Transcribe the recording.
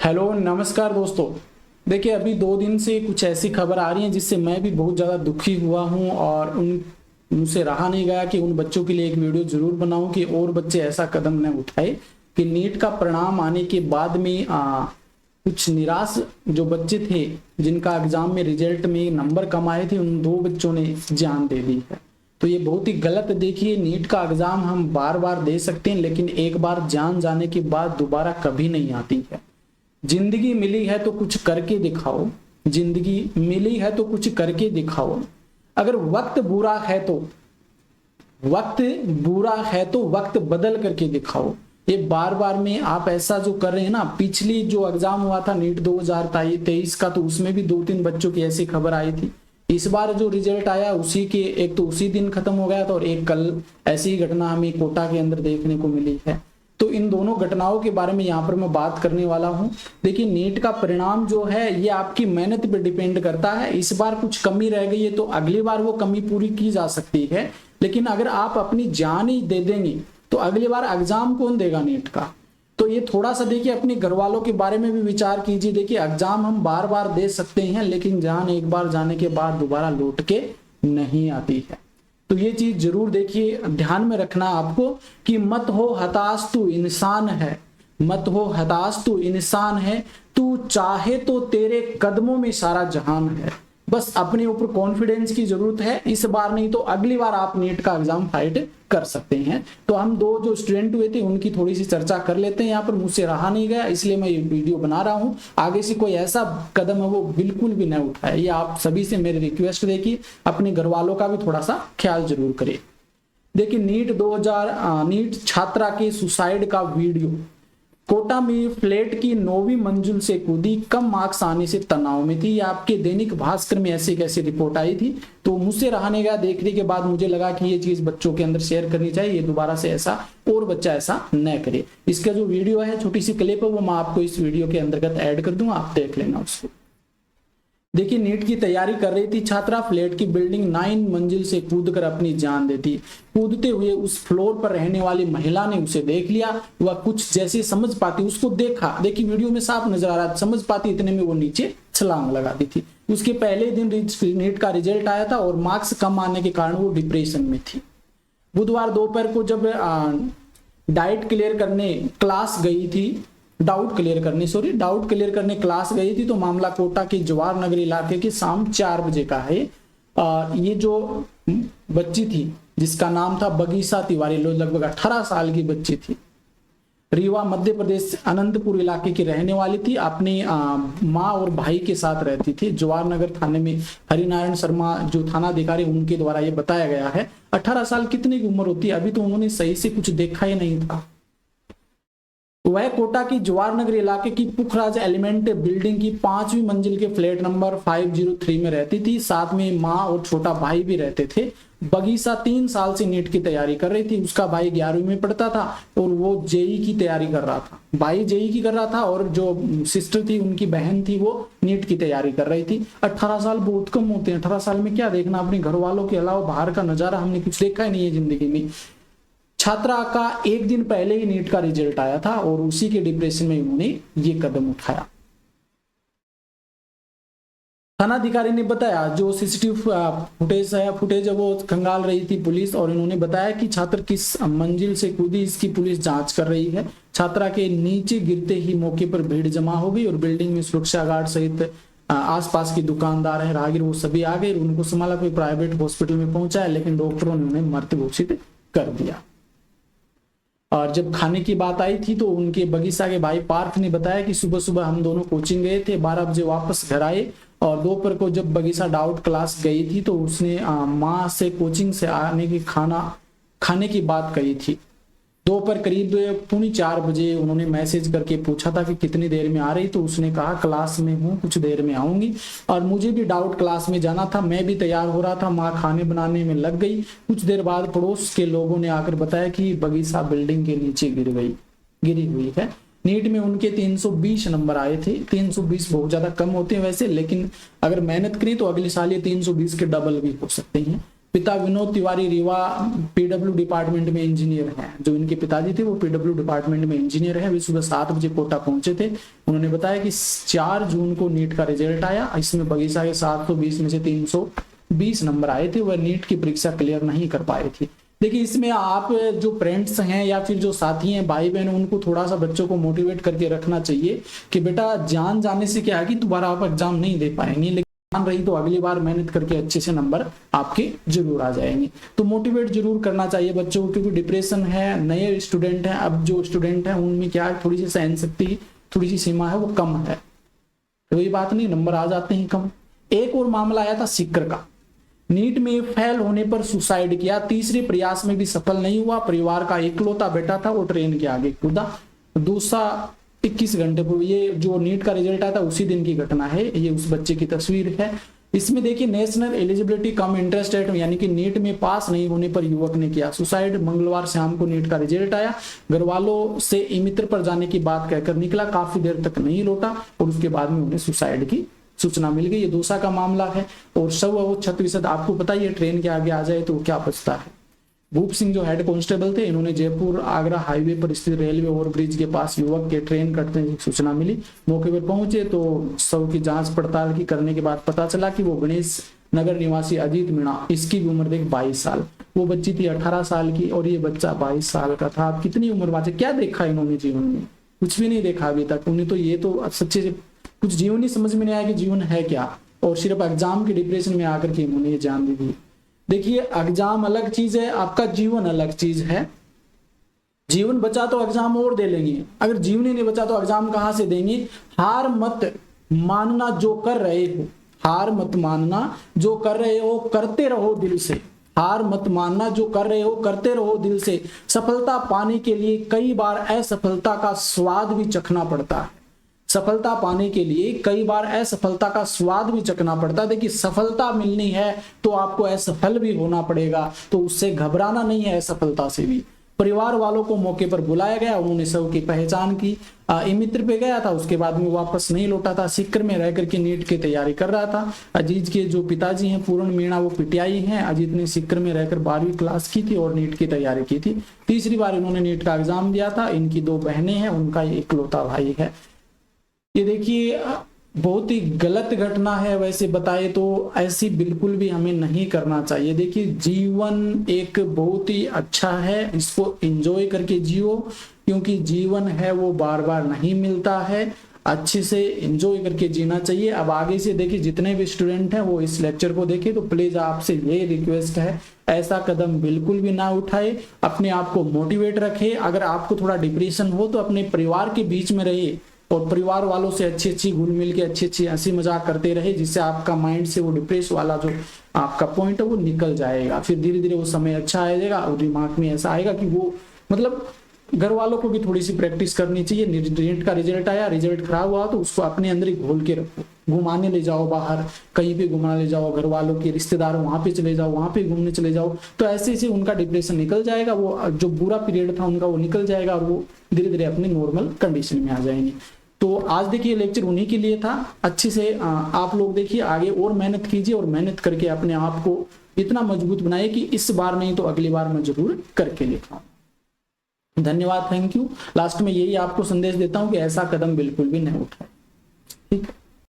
Hello नमस्कार दोस्तों। देखिए अभी 2 दिन से कुछ ऐसी खबर आ रही है जिससे मैं भी बहुत ज़्यादा दुखी हुआ हूं और उनसे रहा नहीं गया कि उन बच्चों के लिए एक वीडियो जरूर बनाऊं कि और बच्चे ऐसा कदम न उठाए कि नीट का परिणाम आने के बाद में कुछ निराश जो बच्चे थे जिनका एग्जाम में रिजल्ट में नंबर कम आए थे उन 2 बच्चों ने जान दे दी है। तो ये बहुत ही गलत। देखिए नीट का एग्जाम हम बार बार दे सकते हैं लेकिन एक बार जान जाने के बाद दोबारा कभी नहीं आती है। जिंदगी मिली है तो कुछ करके दिखाओ, जिंदगी मिली है तो कुछ करके दिखाओ। अगर वक्त बुरा है तो वक्त बदल करके दिखाओ। ये बार बार में आप ऐसा जो कर रहे हैं ना, पिछली जो एग्जाम हुआ था नीट 2023 का तो उसमें भी 2-3 बच्चों की ऐसी खबर आई थी। इस बार जो रिजल्ट आया उसी के एक तो उसी दिन खत्म हो गया था और एक कल ऐसी ही घटना हमें कोटा के अंदर देखने को मिली है। तो इन दोनों घटनाओं के बारे में यहाँ पर मैं बात करने वाला हूँ। देखिए नीट का परिणाम जो है ये आपकी मेहनत पे डिपेंड करता है। इस बार कुछ कमी रह गई है तो अगली बार वो कमी पूरी की जा सकती है, लेकिन अगर आप अपनी जान ही दे देंगे तो अगली बार एग्जाम कौन देगा नीट का। तो ये थोड़ा सा देखिए अपने घर वालों के बारे में भी विचार कीजिए। देखिए एग्जाम हम बार बार दे सकते हैं लेकिन जान एक बार जाने के बाद दोबारा लौट के नहीं आती है। तो ये चीज जरूर देखिए, ध्यान में रखना आपको कि मत हो हताश तू इंसान है, मत हो हताश तू इंसान है, तू चाहे तो तेरे कदमों में सारा जहान है। बस अपने ऊपर कॉन्फिडेंस की जरूरत है। इस बार नहीं तो अगली बार आप नीट का एग्जाम फाइट कर सकते हैं। तो हम 2 जो स्टूडेंट हुए थे उनकी थोड़ी सी चर्चा कर लेते हैं। यहाँ पर मुझसे रहा नहीं गया इसलिए मैं ये वीडियो बना रहा हूँ। आगे से कोई ऐसा कदम है वो बिल्कुल भी न उठाए, ये आप सभी से मेरी रिक्वेस्ट देखिए। अपने घर वालों का भी थोड़ा सा ख्याल जरूर करिए। देखिए नीट छात्रा के सुसाइड का वीडियो। कोटा में फ्लैट की 9वीं मंजिल से कूदी, कम मार्क्स आने से तनाव में थी। ये आपके दैनिक भास्कर में ऐसी कैसी रिपोर्ट आई थी। तो मुझसे रहा नहीं गया, देखने के बाद मुझे लगा कि ये चीज बच्चों के अंदर शेयर करनी चाहिए। ये दोबारा से ऐसा और बच्चा ऐसा न करे। इसका जो वीडियो है छोटी सी क्लिप है वो मैं आपको इस वीडियो के अंतर्गत ऐड कर दूंगा, आप देख लेना उसको। देखिए नीट की तैयारी कर रही थी छात्रा, फ्लैट की बिल्डिंग 9 मंजिल से कूदकर अपनी जान देती। कूदते हुए उस फ्लोर पर रहने वाली महिला ने उसे देख लिया। वह कुछ जैसे समझ पाती, उसको देखा, देखिए वीडियो में साफ नजर आ रहा, समझ पाती इतने में वो नीचे छलांग लगा दी थी। उसके पहले दिन नीट का रिजल्ट आया था और मार्क्स कम आने के कारण वो डिप्रेशन में थी। बुधवार दोपहर को जब डाउट क्लियर करने क्लास गई थी तो मामला कोटा के जवाहर नगर इलाके के शाम 4 बजे का है। ये जो बच्ची थी जिसका नाम था बगीसा तिवारी, लगभग 18 साल की बच्ची थी। रीवा मध्य प्रदेश अनंतपुर इलाके की रहने वाली थी। अपनी माँ और भाई के साथ रहती थी। जवाहर नगर थाने में हरिनारायण शर्मा जो थाना अधिकारी उनके द्वारा ये बताया गया है। 18 साल कितने की उम्र होती है, अभी तो उन्होंने सही से कुछ देखा ही नहीं था। वह कोटा की जवाहर नगर इलाके की पुखराज एलिमेंट बिल्डिंग की 5वीं मंजिल के फ्लैट नंबर 503 में रहती थी। साथ में माँ और छोटा भाई भी रहते थे। बगीसा 3 साल से नीट की तैयारी कर रही थी। उसका भाई 11वीं में पढ़ता था और वो जेई की तैयारी कर रहा था। भाई जेई की कर रहा था और जो सिस्टर थी उनकी बहन थी वो नीट की तैयारी कर रही थी। 18 साल बहुत कम होते हैं। 18 साल में क्या देखना, अपने घर वालों के अलावा बाहर का नजारा हमने कुछ देखा ही नहीं है जिंदगी में। छात्रा का एक दिन पहले ही नीट का रिजल्ट आया था और उसी के डिप्रेशन में उन्होंने ये कदम उठाया। थानाधिकारी ने बताया जो सीसीटीवी फुटेज है वो खंगाल रही थी पुलिस और इन्होंने बताया कि छात्र किस मंजिल से कूदी इसकी पुलिस जांच कर रही है। छात्रा के नीचे गिरते ही मौके पर भीड़ जमा हो गई और बिल्डिंग में सुरक्षा गार्ड सहित आसपास के दुकानदार है, राहगीर, वो सभी आ गए। उनको संभाला, कोई प्राइवेट हॉस्पिटल में पहुंचाया लेकिन डॉक्टरों ने उन्हें मृत घोषित कर दिया। और जब खाने की बात आई थी तो उनके बगीचा के भाई पार्थ ने बताया कि सुबह सुबह हम दोनों कोचिंग गए थे, 12 बजे वापस घर आए और दोपहर को जब बगीचा डाउट क्लास गई थी तो उसने माँ से कोचिंग से आने की खाने की बात कही थी। दोपहर करीब 4:45 बजे उन्होंने मैसेज करके पूछा था कि कितनी देर में आ रही, तो उसने कहा क्लास में हूँ, कुछ देर में आऊंगी। और मुझे भी डाउट क्लास में जाना था, मैं भी तैयार हो रहा था। माँ खाने बनाने में लग गई। कुछ देर बाद पड़ोस के लोगों ने आकर बताया कि बगीचा बिल्डिंग के नीचे गिरी हुई है। नीट में उनके 320 नंबर आए थे। 320 बहुत ज्यादा कम होते हैं वैसे, लेकिन अगर मेहनत करी तो अगले साल ये 320 के डबल भी हो सकते हैं। पिता विनोद तिवारी रीवा पीडब्ल्यू डिपार्टमेंट में इंजीनियर हैं। जो इनके पिताजी थे वो पीडब्ल्यू डिपार्टमेंट में इंजीनियर है। वे सुबह 7 बजे कोटा पहुंचे थे। उन्होंने बताया कि 4 जून को नीट का रिजल्ट आया। इसमें बगीचा के 720 में से 320 नंबर आए थे। वह नीट की परीक्षा क्लियर नहीं कर पाए थे। देखिए, इसमें आप जो पेरेंट्स हैं या फिर जो साथी हैं, भाई बहन, उनको थोड़ा सा बच्चों को मोटिवेट करके रखना चाहिए कि बेटा जान जाने से क्या है कि दोबारा आप एग्जाम नहीं दे पाएंगे, लेकिन जान रही तो अगली बार मेहनत करके अच्छे से नंबर आपके जरूर आ जाएंगे। तो मोटिवेट जरूर करना चाहिए बच्चों को, क्योंकि डिप्रेशन है, नए स्टूडेंट हैं। अब जो स्टूडेंट हैं उनमें क्या है, थोड़ी सी सहन शक्ति, थोड़ी सी सीमा है वो कम है। कोई बात नहीं, नंबर आ जाते हैं कम। एक और मामला आया था सीकर का। नीट में फेल होने पर सुसाइड किया, तीसरे प्रयास में भी सफल नहीं हुआ। परिवार का इकलौता बेटा था, वो ट्रेन के आगे कूदा। दूसरा 21 घंटे पूर्व, ये जो नीट का रिजल्ट आया था उसी दिन की घटना है। ये उस बच्चे की तस्वीर है। इसमें देखिए, national eligibility cum interest rate, यानी कि नीट में पास नहीं होने पर युवक ने किया सुसाइड। मंगलवार शाम को नीट का रिजल्ट आया। घर वालों से इमित्र पर जाने की बात कहकर निकला, काफी देर तक नहीं लौटा और उसके बाद में उन्हें सुसाइड की सूचना मिल गई। ये दोसा का मामला है। और 100% आपको पता ही है, ट्रेन के आगे आ जाए तो क्या बचता है। भूप सिंह जो हेड कांस्टेबल थे, इन्होंने जयपुर आगरा हाईवे पर स्थित रेलवे ओवरब्रिज के पास युवक के ट्रेन कटने की सूचना मिली। मौके पर पहुंचे तो शव की जांच पड़ताल की करने के बाद पता चला कि वो गणेश नगर निवासी अजीत मीणा, इसकी भी उम्र देख 22 साल। वो बच्ची थी 18 साल की और ये बच्चा 22 साल का था। अब कितनी उम्र बात है, क्या देखा इन्होंने जीवन में? कुछ भी नहीं देखा अभी तक। उन्हें तो ये तो सच्चे से कुछ जीवन ही समझ में नहीं आया कि जीवन है क्या, और सिर्फ एग्जाम के डिप्रेशन में आकर के इन्होंने ये जान दी थी। देखिए, एग्जाम अलग चीज है, आपका जीवन अलग चीज है। जीवन बचा तो एग्जाम और दे लेंगे, अगर जीवन ही नहीं बचा तो एग्जाम कहां से देंगे। हार मत मानना जो कर रहे हो, हार मत मानना जो कर रहे हो, करते रहो दिल से। हार मत मानना जो कर रहे हो, करते रहो दिल से। सफलता पाने के लिए कई बार असफलता का स्वाद भी चखना पड़ता है। सफलता पाने के लिए कई बार असफलता का स्वाद भी चखना पड़ता है। देखिए, सफलता मिलनी है तो आपको असफल भी होना पड़ेगा, तो उससे घबराना नहीं है असफलता से भी। परिवार वालों को मौके पर बुलाया गया, उन्होंने शव की पहचान की। इमित्र पे गया था, उसके बाद में वापस नहीं लौटा था। सीकर में रह करके नीट की तैयारी कर रहा था। अजीत के जो पिताजी हैं पूर्ण मीणा, वो पीटीआई हैं। अजीत ने सीकर में रहकर 12वीं क्लास की थी और नीट की तैयारी की थी। तीसरी बार इन्होंने नीट का एग्जाम दिया था। इनकी 2 बहनें हैं, उनका इकलौता भाई है। ये देखिए, बहुत ही गलत घटना है। वैसे बताए तो ऐसी बिल्कुल भी हमें नहीं करना चाहिए। देखिए, जीवन एक बहुत ही अच्छा है, इसको एंजॉय करके जियो, क्योंकि जीवन है वो बार बार नहीं मिलता है। अच्छे से एंजॉय करके जीना चाहिए। अब आगे से देखिए, जितने भी स्टूडेंट हैं वो इस लेक्चर को देखें, तो प्लीज आपसे ये रिक्वेस्ट है, ऐसा कदम बिल्कुल भी ना उठाए। अपने आप को मोटिवेट रखे। अगर आपको थोड़ा डिप्रेशन हो तो अपने परिवार के बीच में रहिए और परिवार वालों से अच्छी घुल मिल के अच्छी हंसी मजाक करते रहे, जिससे आपका माइंड से वो डिप्रेस वाला जो आपका पॉइंट है वो निकल जाएगा। फिर धीरे धीरे वो समय अच्छा आएगा और दिमाग में ऐसा आएगा कि वो मतलब घर वालों को भी थोड़ी सी प्रैक्टिस करनी चाहिए। नीट का रिजल्ट आया, रिजल्ट खराब हुआ तो उसको अपने अंदर ही घोल के रखो। घुमाने ले जाओ, बाहर कहीं भी घुमाने ले जाओ, घर वालों के रिश्तेदार वहां पे चले जाओ, वहां पे घूमने चले जाओ, तो ऐसे ऐसे उनका डिप्रेशन निकल जाएगा। वो जो बुरा पीरियड था उनका वो निकल जाएगा और वो धीरे धीरे अपने नॉर्मल कंडीशन में आ जाएंगे। तो आज देखिए, लेक्चर उन्हीं के लिए था। अच्छे से आप लोग देखिए, आगे और मेहनत कीजिए और मेहनत करके अपने आप को इतना मजबूत बनाइए कि इस बार नहीं तो अगली बार मैं जरूर करके लिखाऊं। धन्यवाद, थैंक यू। लास्ट में यही आपको संदेश देता हूं कि ऐसा कदम बिल्कुल भी नहीं उठाए। ठीक।